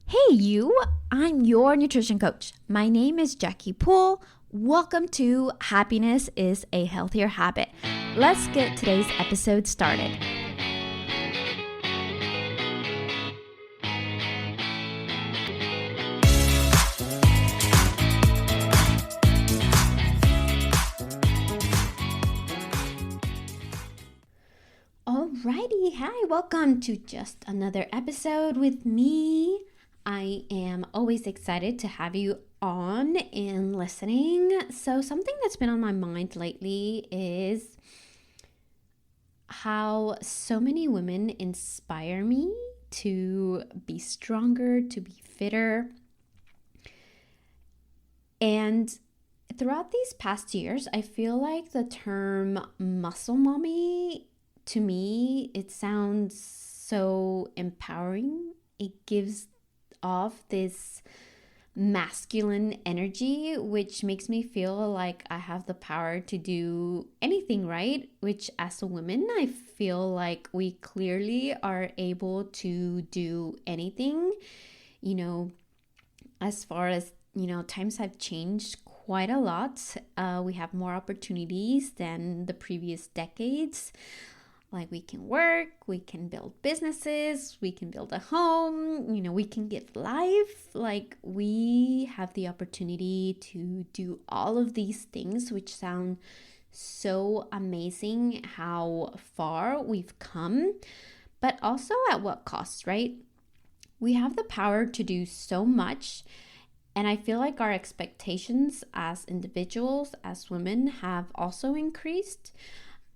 Hey, you! I'm your nutrition coach. My name is Jackie Poole. Welcome to Happiness is a Healthier Habit. Let's get today's episode started. Alrighty, hi, welcome to just another episode with me. I am always excited to have you on and listening. So something that's been on my mind lately is how so many women inspire me to be stronger, to be fitter. And throughout these past years, I feel like the term muscle mommy, to me, it sounds so empowering. It gives off this masculine energy, which makes me feel like I have the power to do anything, right? Which, as a woman, I feel like we clearly are able to do anything. As far as, times have changed quite a lot. We have more opportunities than the previous decades. Like, we can work, we can build businesses, we can build a home, we can get life. Like, we have the opportunity to do all of these things, which sound so amazing how far we've come, but also at what cost, right? We have the power to do so much. And I feel like our expectations as individuals, as women, have also increased.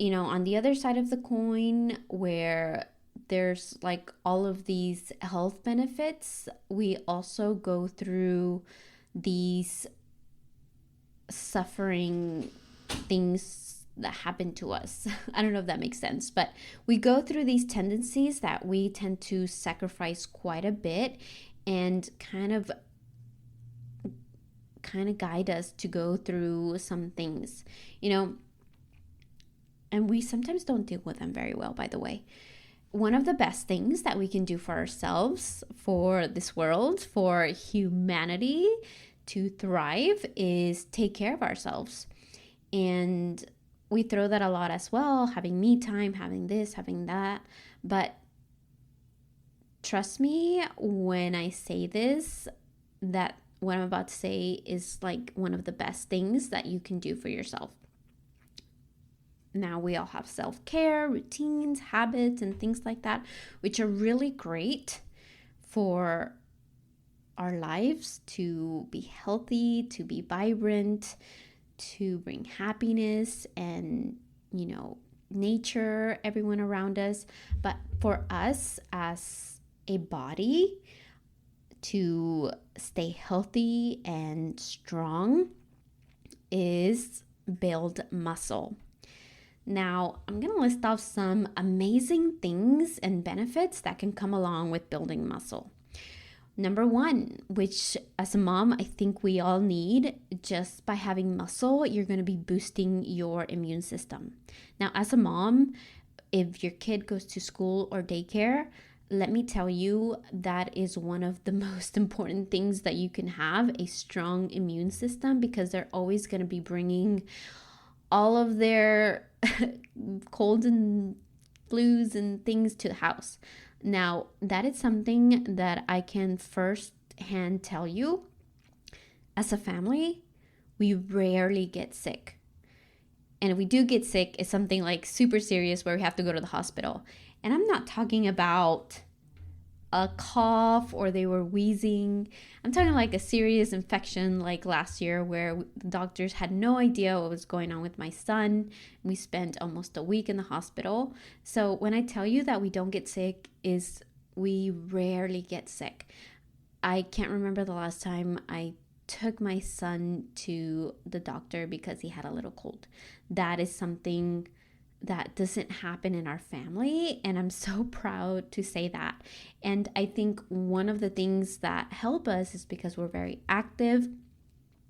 On the other side of the coin, where there's like all of these health benefits, we also go through these suffering things that happen to us. I don't know if that makes sense, but we go through these tendencies that we tend to sacrifice quite a bit and kind of guide us to go through some things, and we sometimes don't deal with them very well, by the way. One of the best things that we can do for ourselves, for this world, for humanity to thrive is take care of ourselves. And we throw that a lot as well, having me time, having this, having that. But trust me when I say this, that what I'm about to say is like one of the best things that you can do for yourself. Now, we all have self-care, routines, habits, and things like that, which are really great for our lives to be healthy, to be vibrant, to bring happiness and, nature, everyone around us. But for us as a body to stay healthy and strong is build muscle. Now, I'm going to list off some amazing things and benefits that can come along with building muscle. Number one, which as a mom, I think we all need, just by having muscle, you're going to be boosting your immune system. Now, as a mom, if your kid goes to school or daycare, let me tell you, that is one of the most important things that you can have, a strong immune system, because they're always going to be bringing all of their colds and flus and things to the house. Now, that is something that I can firsthand tell you. As a family, we rarely get sick. And if we do get sick, it's something like super serious where we have to go to the hospital. And I'm not talking about a cough or they were wheezing. I'm talking like a serious infection like last year where the doctors had no idea what was going on with my son. We spent almost a week in the hospital. So when I tell you that we don't get sick, is we rarely get sick. I can't remember the last time I took my son to the doctor because he had a little cold. That is something that doesn't happen in our family, and I'm so proud to say that. And I think one of the things that help us is because we're very active.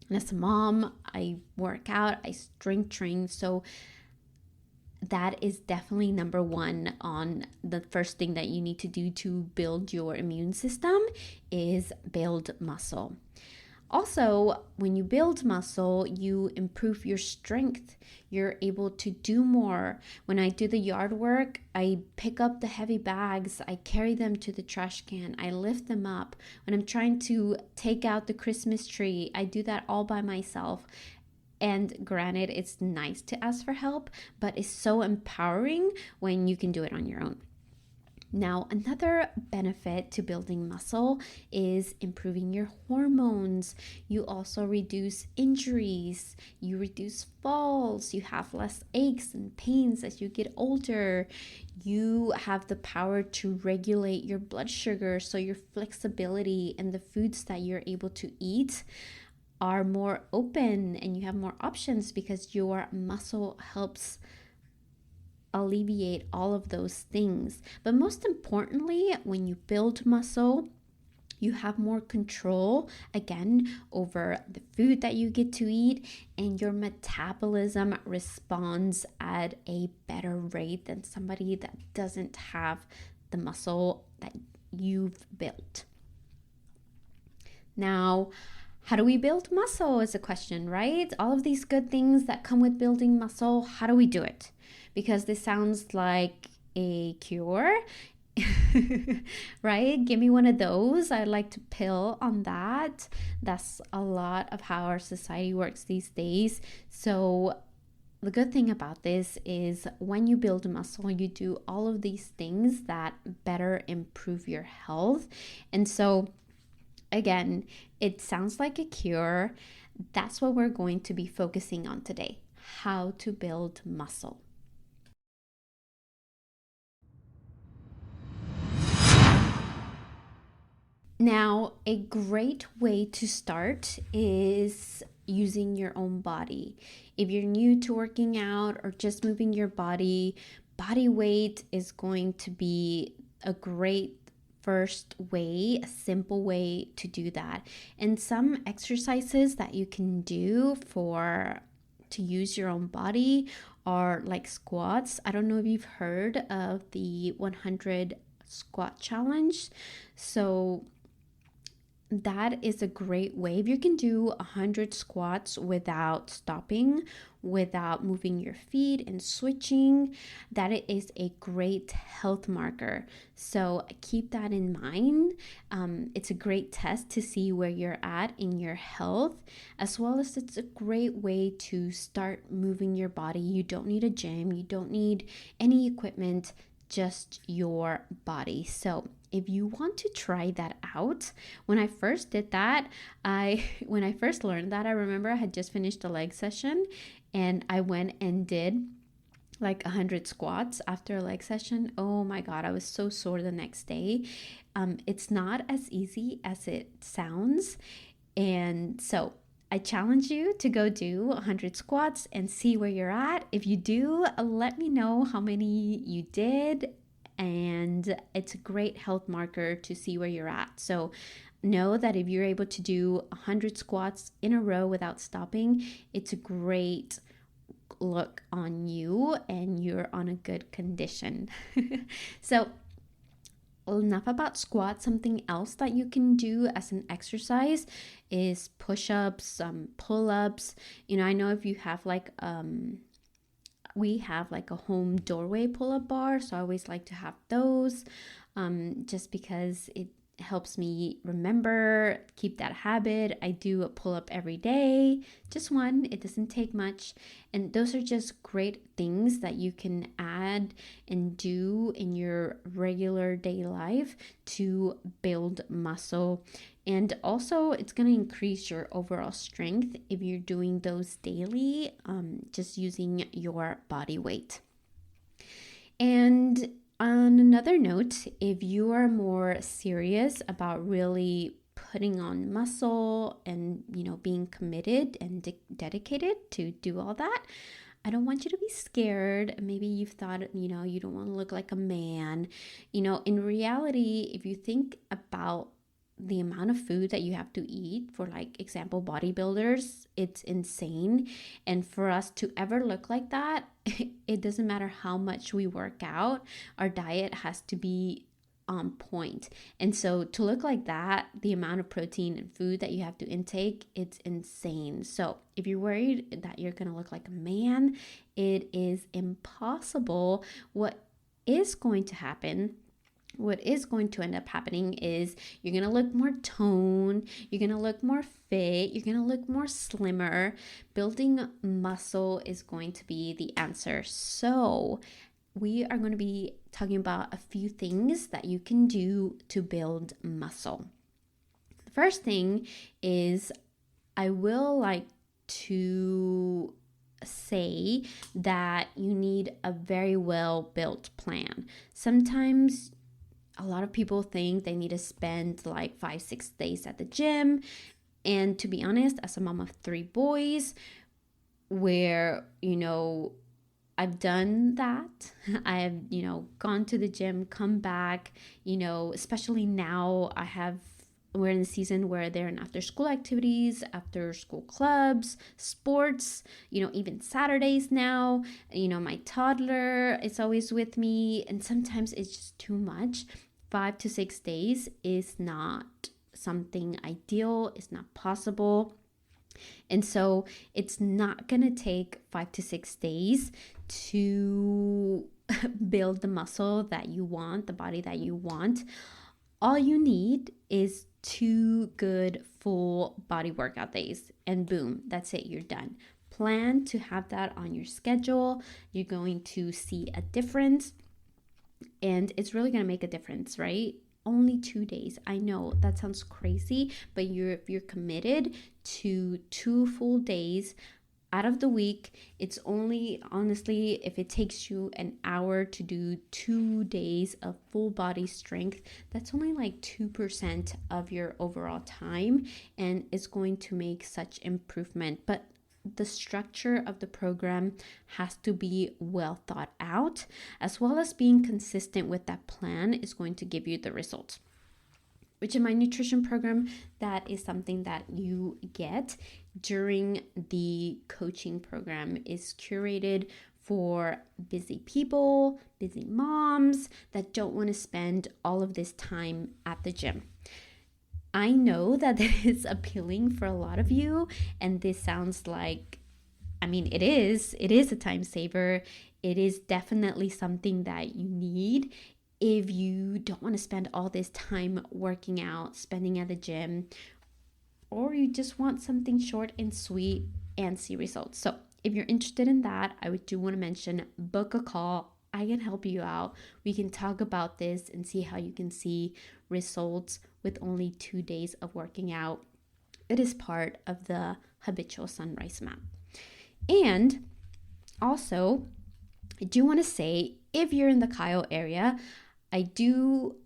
And as a mom, I work out, I strength train, so that is definitely number one on the first thing that you need to do to build your immune system is build muscle. Also, when you build muscle, you improve your strength. You're able to do more. When I do the yard work, I pick up the heavy bags, I carry them to the trash can, I lift them up. When I'm trying to take out the Christmas tree, I do that all by myself. And granted, it's nice to ask for help, but it's so empowering when you can do it on your own. Now, another benefit to building muscle is improving your hormones. You also reduce injuries, you reduce falls, you have less aches and pains as you get older. You have the power to regulate your blood sugar, so your flexibility and the foods that you're able to eat are more open and you have more options because your muscle helps alleviate all of those things. But most importantly, when you build muscle, you have more control again over the food that you get to eat, and your metabolism responds at a better rate than somebody that doesn't have the muscle that you've built. Now, how do we build muscle is a question, right? All of these good things that come with building muscle, how do we do it? Because this sounds like a cure, right? Give me one of those. I'd like to pill on that. That's a lot of how our society works these days. So the good thing about this is when you build muscle, you do all of these things that better improve your health. And so again, it sounds like a cure. That's what we're going to be focusing on today: how to build muscle. Now, a great way to start is using your own body. If you're new to working out or just moving your body, body weight is going to be a great first way, a simple way to do that. And some exercises that you can do to use your own body are like squats. I don't know if you've heard of the 100 squat challenge. So that is a great way. If you can do 100 squats without stopping, without moving your feet and switching, that is a great health marker. So keep that in mind. It's a great test to see where you're at in your health, as well as it's a great way to start moving your body. You don't need a gym, you don't need any equipment, just your body. So if you want to try that out, when I first did that, when I first learned that, I remember I had just finished a leg session and I went and did like 100 squats after a leg session. Oh my God, I was so sore the next day. It's not as easy as it sounds. And so I challenge you to go do 100 squats and see where you're at. If you do, let me know how many you did. And it's a great health marker to see where you're at. So know that if you're able to do 100 squats in a row without stopping, it's a great look on you and you're on a good condition. So enough about squats. Something else that you can do as an exercise is push-ups, pull-ups. I know if you have we have like a home doorway pull-up bar, so I always like to have those, just because it helps me remember, keep that habit. I do a pull-up every day, just one. It doesn't take much, and those are just great things that you can add and do in your regular day life to build muscle. And also, it's going to increase your overall strength if you're doing those daily, just using your body weight. And on another note, if you are more serious about really putting on muscle and, being committed and dedicated to do all that, I don't want you to be scared. Maybe you've thought, you don't want to look like a man. In reality, if you think about the amount of food that you have to eat for, like, example, bodybuilders, it's insane. And for us to ever look like that, it doesn't matter how much we work out, our diet has to be on point. And so to look like that, the amount of protein and food that you have to intake, it's insane. So if you're worried that you're gonna look like a man, it is impossible. What is going to happen, what is going to end up happening is you're going to look more toned, you're going to look more fit, you're going to look more slimmer. Building muscle is going to be the answer. So we are going to be talking about a few things that you can do to build muscle. The first thing is, I will like to say that you need a very well built plan. Sometimes a lot of people think they need to spend like 5-6 days at the gym. And to be honest, as a mom of 3 boys, where, I've done that. I've, gone to the gym, come back, especially now we're in the season where they're in after school activities, after school clubs, sports, even Saturdays now, my toddler is always with me, and sometimes it's just too much. 5 to 6 days is not something ideal, it's not possible. And so it's not going to take 5 to 6 days to build the muscle that you want, the body that you want. All you need is 2 good full body workout days, and boom, that's it, you're done. Plan to have that on your schedule. You're going to see a difference, and it's really going to make a difference, right? Only 2 days. I know that sounds crazy, but if you're committed to 2 full days out of the week, it's only, honestly, if it takes you an hour to do 2 days of full body strength, that's only like 2% of your overall time, and it's going to make such improvement. But the structure of the program has to be well thought out, as well as being consistent with that plan is going to give you the results. Which in my nutrition program, that is something that you get during the coaching program, is curated for busy people, busy moms that don't want to spend all of this time at the gym. I know that that is appealing for a lot of you, and this sounds like, it is a time saver. It is definitely something that you need if you don't want to spend all this time working out, spending at the gym, or you just want something short and sweet and see results. So if you're interested in that, I do want to mention, book a call. I can help you out. We can talk about this and see how you can see results with only 2 days of working out. It is part of the habitual sunrise map. And also, I do want to say, if you're in the Kyle area, I do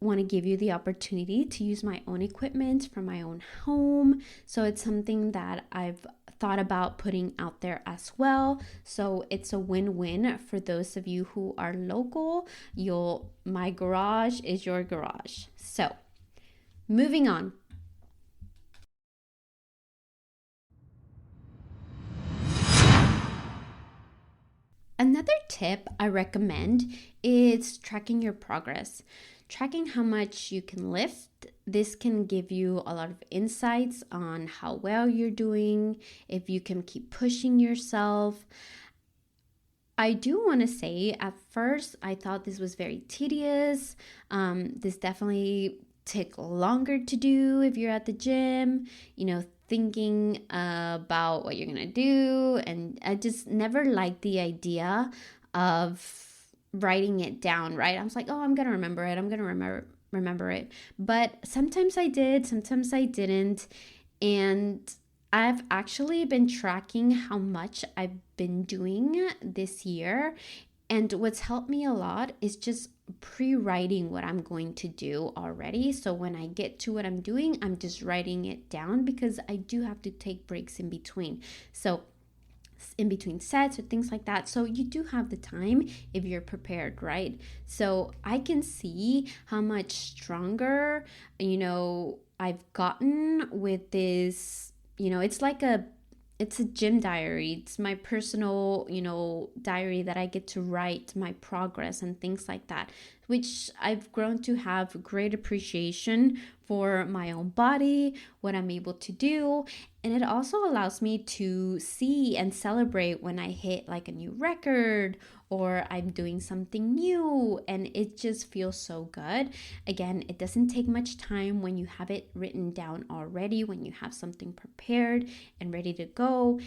want to give you the opportunity to use my own equipment from my own home. So it's something that I've thought about putting out there as well. So it's a win-win for those of you who are local. My garage is your garage. So moving on. Another tip I recommend is tracking your progress. Tracking how much you can lift. This can give you a lot of insights on how well you're doing, if you can keep pushing yourself. I do want to say, at first, I thought this was very tedious. This definitely took longer to do if you're at the gym, thinking about what you're going to do. And I just never liked the idea of writing it down, right? I was like, oh, I'm going to remember it. I'm going to remember it. But sometimes I did, sometimes I didn't. And I've actually been tracking how much I've been doing this year. And what's helped me a lot is just pre-writing what I'm going to do already. So when I get to what I'm doing, I'm just writing it down, because I do have to take breaks in between. So in between sets or things like that. So you do have the time if you're prepared, right? So I can see how much stronger, I've gotten with this. It's a gym diary. It's my personal, diary that I get to write my progress and things like that, which I've grown to have great appreciation for my own body, what I'm able to do. And it also allows me to see and celebrate when I hit like a new record or I'm doing something new, and it just feels so good. Again, it doesn't take much time when you have it written down already, when you have something prepared and ready to go.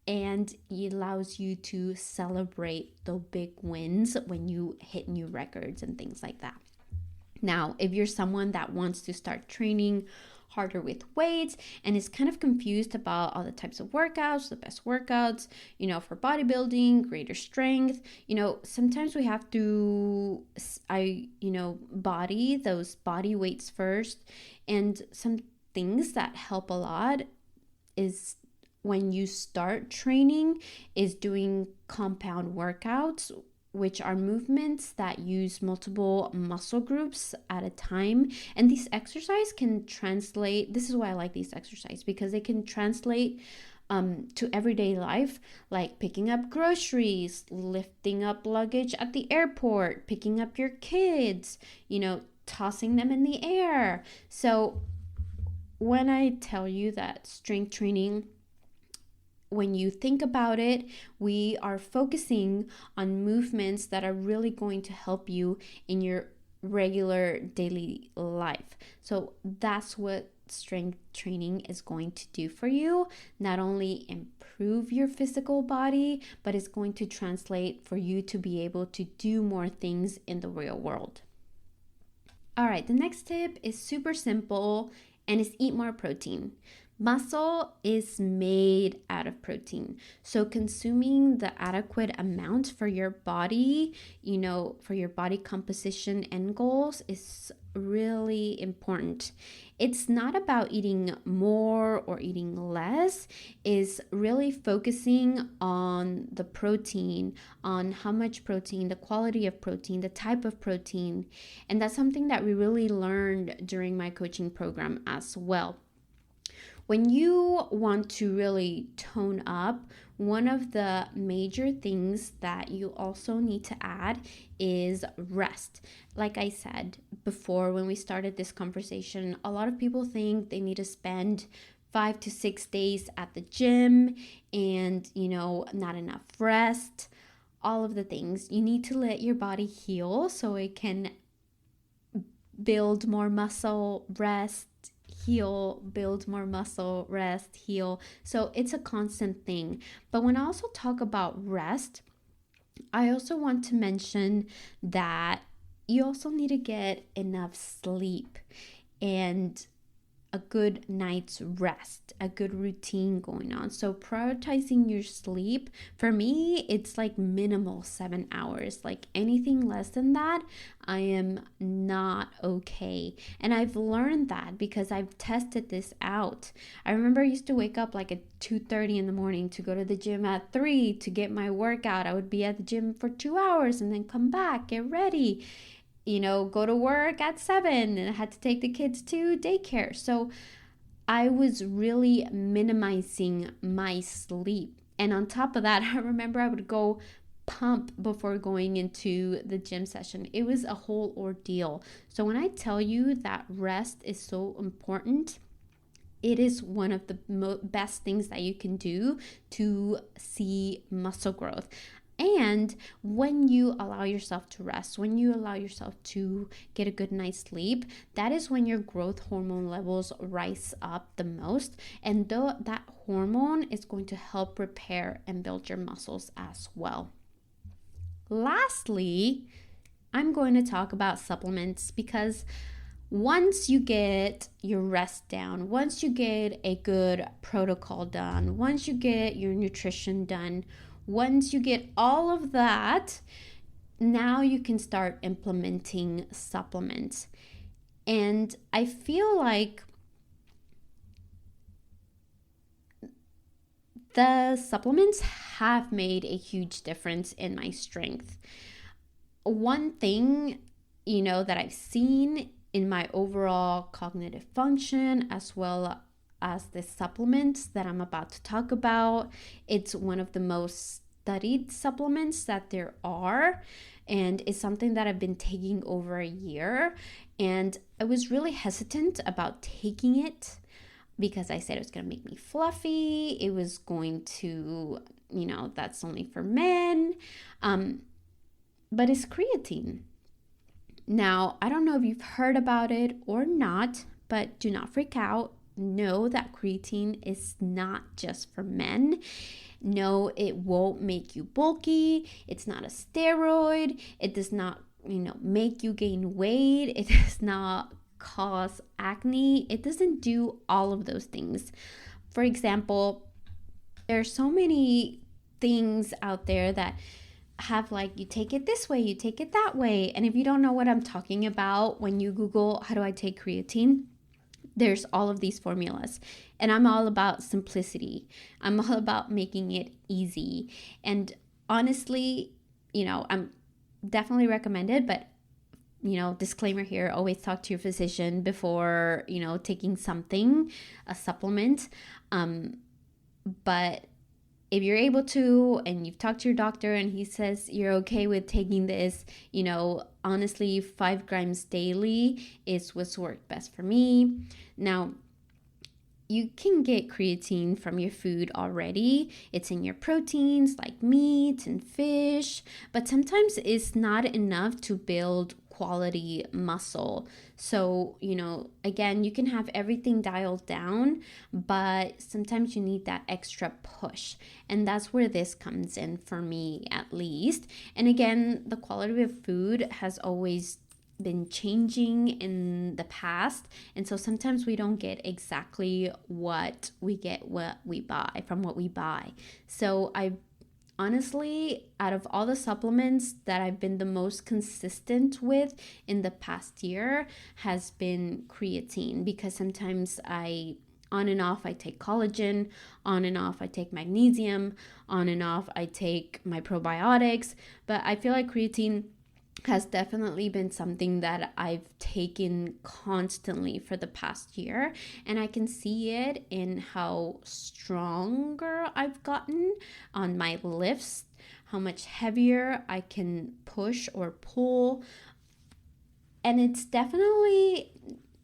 And it allows you to celebrate the big wins when you hit new records and things like that. Now, if you're someone that wants to start training harder with weights and is kind of confused about all the types of workouts, the best workouts, for bodybuilding, greater strength, sometimes we have to, body those body weights first. And some things that help a lot is when you start training is doing compound workouts, which are movements that use multiple muscle groups at a time. And these exercises can translate, this is why I like these exercises, because they can translate to everyday life, like picking up groceries, lifting up luggage at the airport, picking up your kids, tossing them in the air. So when I tell you that strength training, when you think about it, we are focusing on movements that are really going to help you in your regular daily life. So that's what strength training is going to do for you. Not only improve your physical body, but it's going to translate for you to be able to do more things in the real world. All right, the next tip is super simple and is eat more protein. Muscle is made out of protein. So consuming the adequate amount for your body, for your body composition and goals is really important. It's not about eating more or eating less. It's really focusing on the protein, on how much protein, the quality of protein, the type of protein. And that's something that we really learned during my coaching program as well. When you want to really tone up, one of the major things that you also need to add is rest. Like I said before when we started this conversation, a lot of people think they need to spend 5 to 6 days at the gym and, not enough rest, all of the things. You need to let your body heal so it can build more muscle, rest, heal, build more muscle, rest, heal. So it's a constant thing. But when I also talk about rest, I also want to mention that you also need to get enough sleep and a good night's rest, a good routine going on. So prioritizing your sleep, for me, it's like minimal 7 hours. Like anything less than that, I am not okay. And I've learned that because I've tested this out. I remember I used to wake up like at 2:30 in the morning to go to the gym at 3 to get my workout. I would be at the gym for 2 hours and then come back, get ready, go to work at 7, and I had to take the kids to daycare. So I was really minimizing my sleep. And on top of that, I remember I would go pump before going into the gym session. It was a whole ordeal. So when I tell you that rest is so important, it is one of the best things that you can do to see muscle growth. And when you allow yourself to rest, when you allow yourself to get a good night's sleep, that is when your growth hormone levels rise up the most. And that hormone is going to help repair and build your muscles as well. Lastly, I'm going to talk about supplements because once you get your rest down, once you get a good protocol done, once you get your nutrition done, once you get all of that, now you can start implementing supplements. And I feel like the supplements have made a huge difference in my strength. One thing, that I've seen in my overall cognitive function, as well as the supplements that I'm about to talk about, it's one of the most studied supplements that there are, and it's something that I've been taking over a year, and I was really hesitant about taking it because I said it was going to make me fluffy. It was going to, that's only for men. But it's creatine. Now, I don't know if you've heard about it or not, but do not freak out. Know that creatine is not just for men. No, it won't make you bulky. It's not a steroid. It does not, make you gain weight. It does not cause acne. It doesn't do all of those things. For example, there are so many things out there that have you take it this way, you take it that way. And if you don't know what I'm talking about, when you Google, how do I take creatine? There's all of these formulas. And I'm all about simplicity. I'm all about making it easy. And honestly, I'm definitely recommended, but disclaimer here, always talk to your physician before, taking something, a supplement. But if you're able to, and you've talked to your doctor and he says you're okay with taking this, honestly, 5 grams daily is what's worked best for me. Now, you can get creatine from your food already. It's in your proteins like meat and fish, but sometimes it's not enough to build quality muscle. So, again, you can have everything dialed down, but sometimes you need that extra push. And that's where this comes in for me, at least. And again, the quality of food has always been changing in the past, and so sometimes we don't get exactly what we buy. So I honestly, out of all the supplements that I've been the most consistent with in the past year has been creatine, because sometimes on and off I take collagen, on and off I take magnesium, on and off I take my probiotics, but I feel like creatine has definitely been something that I've taken constantly for the past year, and I can see it in how stronger I've gotten on my lifts, how much heavier I can push or pull. And it's definitely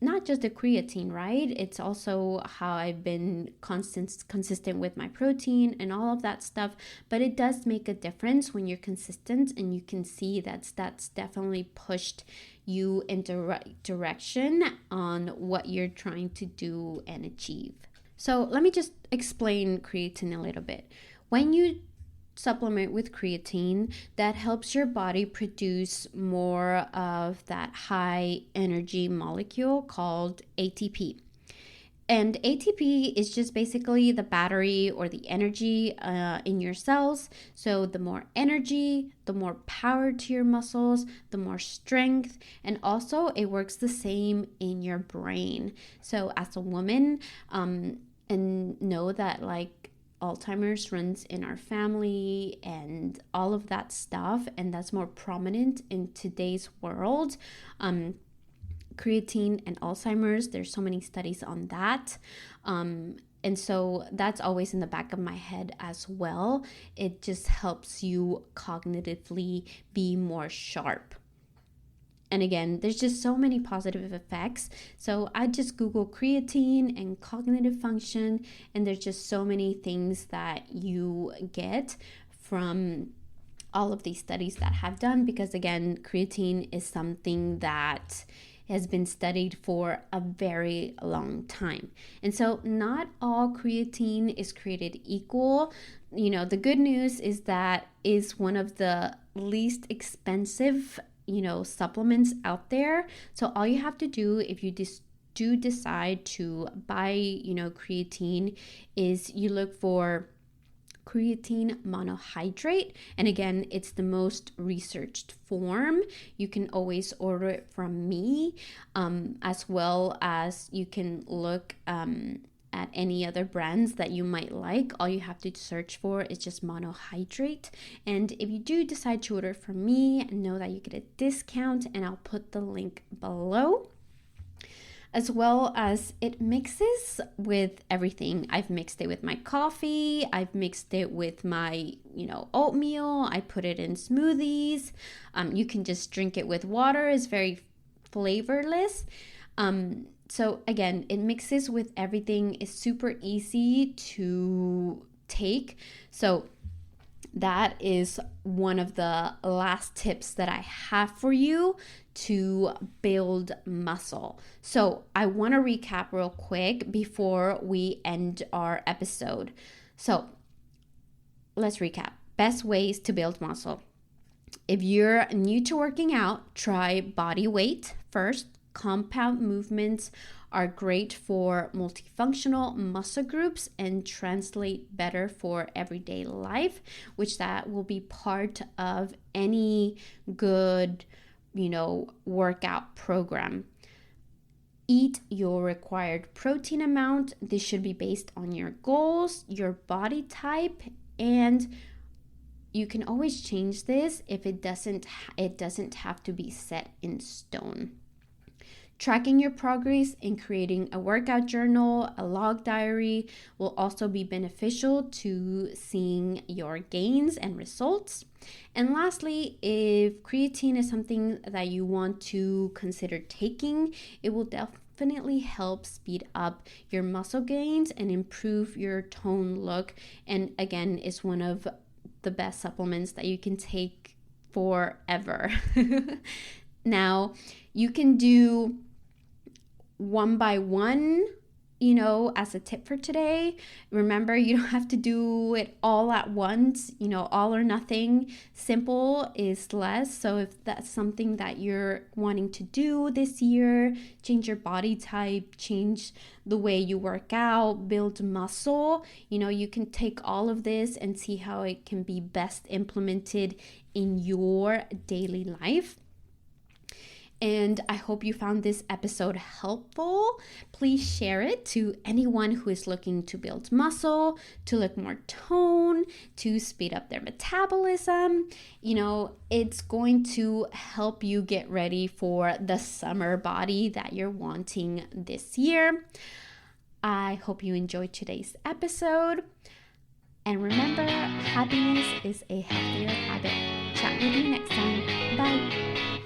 not just the creatine, right? It's also how I've been consistent with my protein and all of that stuff. But it does make a difference when you're consistent, and you can see that's definitely pushed you in the right direction on what you're trying to do and achieve. So let me just explain creatine a little bit. When you supplement with creatine, that helps your body produce more of that high energy molecule called ATP. And ATP is just basically the battery or the energy in your cells. So the more energy, the more power to your muscles, the more strength, and also it works the same in your brain. So as a woman, and know that Alzheimer's runs in our family and all of that stuff, and that's more prominent in today's world. Creatine and Alzheimer's, there's so many studies on that. And so that's always in the back of my head as well. It just helps you cognitively be more sharp. And again, there's just so many positive effects. So I just Google creatine and cognitive function, and there's just so many things that you get from all of these studies that have done, because again, creatine is something that has been studied for a very long time. And so not all creatine is created equal. The good news is that is one of the least expensive supplements out there. So all you have to do if you do decide to buy creatine is you look for creatine monohydrate, and again, it's the most researched form. You can always order it from me, as well as you can look at any other brands that you might like. All you have to search for is just monohydrate. And if you do decide to order from me, know that you get a discount, and I'll put the link below. As well as it mixes with everything. I've mixed it with my coffee. I've mixed it with my, oatmeal. I put it in smoothies. You can just drink it with water. It's very flavorless. So again, it mixes with everything. It's super easy to take. So that is one of the last tips that I have for you to build muscle. So I want to recap real quick before we end our episode. So let's recap. Best ways to build muscle. If you're new to working out, try body weight first. Compound movements are great for multifunctional muscle groups and translate better for everyday life, which that will be part of any good, workout program. Eat your required protein amount. This should be based on your goals, your body type, and you can always change this if it doesn't have to be set in stone. Tracking your progress and creating a workout journal, a log diary will also be beneficial to seeing your gains and results. And lastly, if creatine is something that you want to consider taking, it will definitely help speed up your muscle gains and improve your tone look. And again, it's one of the best supplements that you can take forever. Now, you can do one by one, as a tip for today. Remember, you don't have to do it all at once, all or nothing. Simple is less. So if that's something that you're wanting to do this year, change your body type, change the way you work out, build muscle, you can take all of this and see how it can be best implemented in your daily life. And I hope you found this episode helpful. Please share it to anyone who is looking to build muscle, to look more toned, to speed up their metabolism. It's going to help you get ready for the summer body that you're wanting this year. I hope you enjoyed today's episode. And remember, happiness is a healthier habit. Chat with you next time. Bye.